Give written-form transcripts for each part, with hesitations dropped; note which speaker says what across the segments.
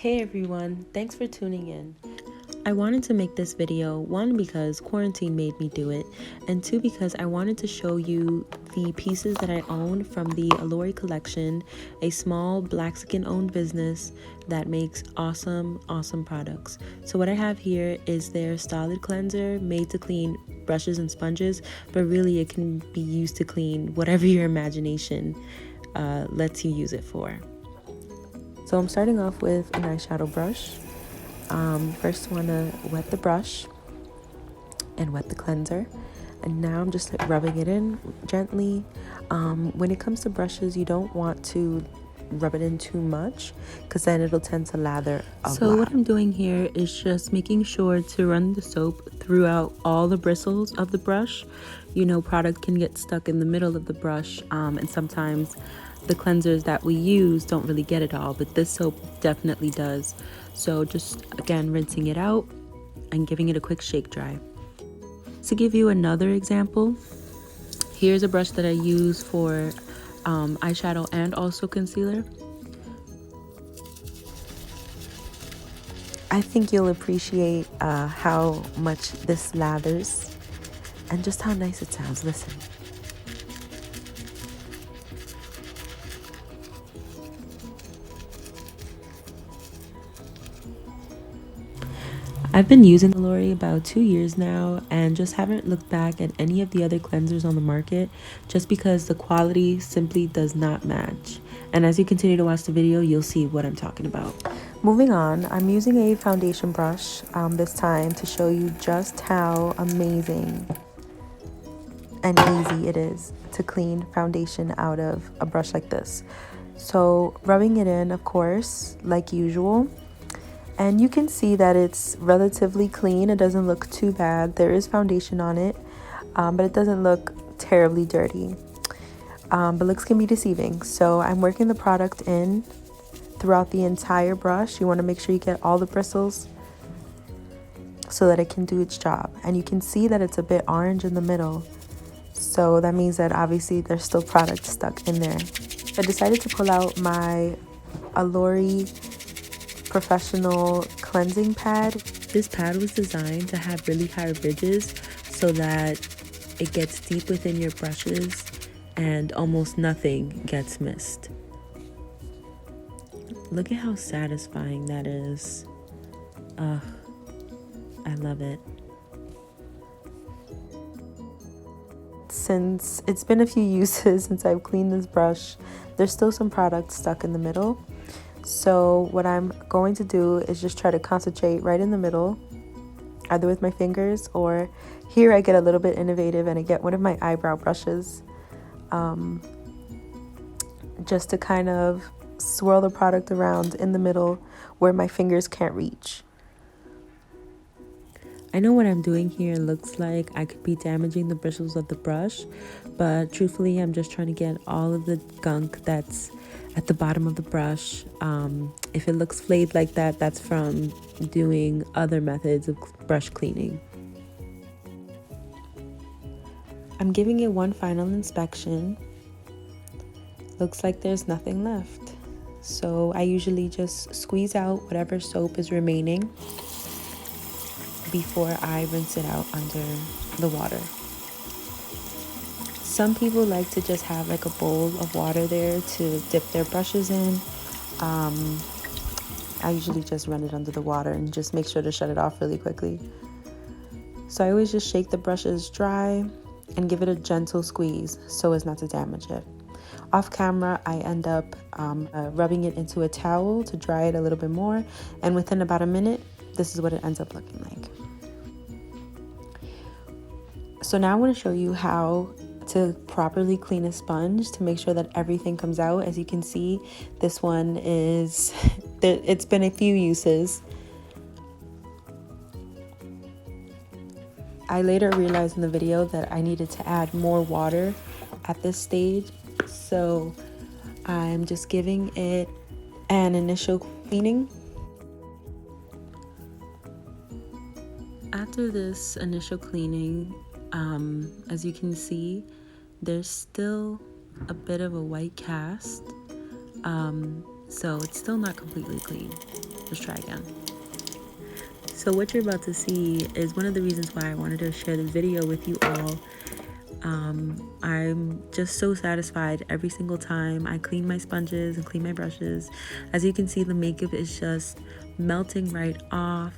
Speaker 1: Hey everyone, thanks for tuning in. I wanted to make this video, one, because quarantine made me do it, and two, because I wanted to show you the pieces that I own from the Alori Collection, a small Blaxican owned business that makes awesome products. So what I have here is their solid cleanser made to clean brushes and sponges, but really it can be used to clean whatever your imagination lets you use it for. So I'm starting off with an eyeshadow brush. First want to wet the brush and wet the cleanser, and now I'm just rubbing it in gently. When it comes to brushes, you don't want to rub it in too much because then it'll tend to lather a lot. So what I'm doing here is just making sure to run the soap throughout all the bristles of the brush. You know, product can get stuck in the middle of the brush, and sometimes the cleansers that we use don't really get it all, but this soap definitely does. So just again rinsing it out and giving it a quick shake dry. To give you another example, here's a brush that I use for eyeshadow and also concealer. I think you'll appreciate how much this lathers and just how nice it sounds. Listen. I've been using Alori about 2 years now and just haven't looked back at any of the other cleansers on the market just because the quality simply does not match. And as you continue to watch the video, you'll see what I'm talking about. Moving on, I'm using a foundation brush this time to show you just how amazing and easy it is to clean foundation out of a brush like this. So rubbing it in, of course, like usual. And you can see that it's relatively clean. It doesn't look too bad. There is foundation on it, but it doesn't look terribly dirty. But looks can be deceiving. So I'm working the product in throughout the entire brush. You want to make sure you get all the bristles so that it can do its job. And you can see that it's a bit orange in the middle. So that means that obviously there's still product stuck in there. I decided to pull out my Alori professional cleansing pad. This pad was designed to have really high ridges so that it gets deep within your brushes and almost nothing gets missed. Look at how satisfying that is. I love it. Since it's been a few uses since I've cleaned this brush, there's still some product stuck in the middle. So what I'm going to do is just try to concentrate right in the middle, either with my fingers, or here I get a little bit innovative and I get one of my eyebrow brushes just to kind of swirl the product around in the middle where my fingers can't reach. I know what I'm doing here looks like I could be damaging the bristles of the brush, but truthfully I'm just trying to get all of the gunk that's at the bottom of the brush. If it looks flayed like that, that's from doing other methods of brush cleaning. I'm giving it one final inspection. Looks like there's nothing left. So I usually just squeeze out whatever soap is remaining before I rinse it out under the water. Some people like to just have like a bowl of water there to dip their brushes in. I usually just run it under the water and just make sure to shut it off really quickly. So I always just shake the brushes dry and give it a gentle squeeze so as not to damage it. Off camera, I end up rubbing it into a towel to dry it a little bit more, and within about a minute, this is what it ends up looking like. So now I want to show you how to properly clean a sponge to make sure that everything comes out. As you can see, this one is, it's been a few uses. I later realized in the video that I needed to add more water at this stage, so I'm just giving it an initial cleaning. After this initial cleaning, as you can see, there's still a bit of a white cast, so it's still not completely clean. Let's try again. So what you're about to see is one of the reasons why I wanted to share this video with you all. I'm just so satisfied every single time I clean my sponges and clean my brushes. As you can see, the makeup is just melting right off,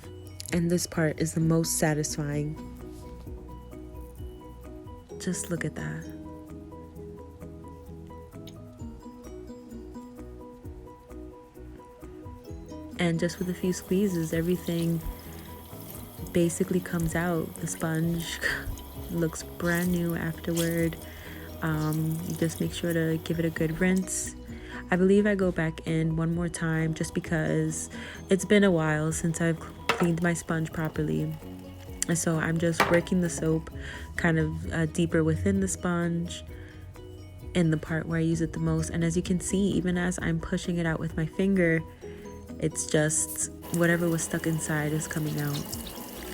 Speaker 1: and this part is the most satisfying. Just look at that. And just with a few squeezes, everything basically comes out. The sponge looks brand new afterward. You just make sure to give it a good rinse. I believe I go back in one more time just because it's been a while since I've cleaned my sponge properly. And so I'm just working the soap kind of deeper within the sponge in the part where I use it the most. And as you can see, even as I'm pushing it out with my finger, it's just whatever was stuck inside is coming out.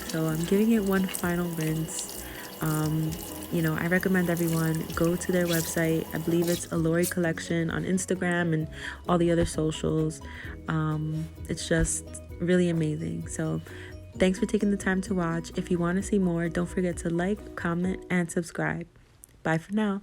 Speaker 1: So I'm giving it one final rinse. I recommend everyone go to their website. I believe it's Alori Collection on Instagram and all the other socials. It's just really amazing. So thanks for taking the time to watch. If you want to see more, don't forget to like, comment, and subscribe. Bye for now.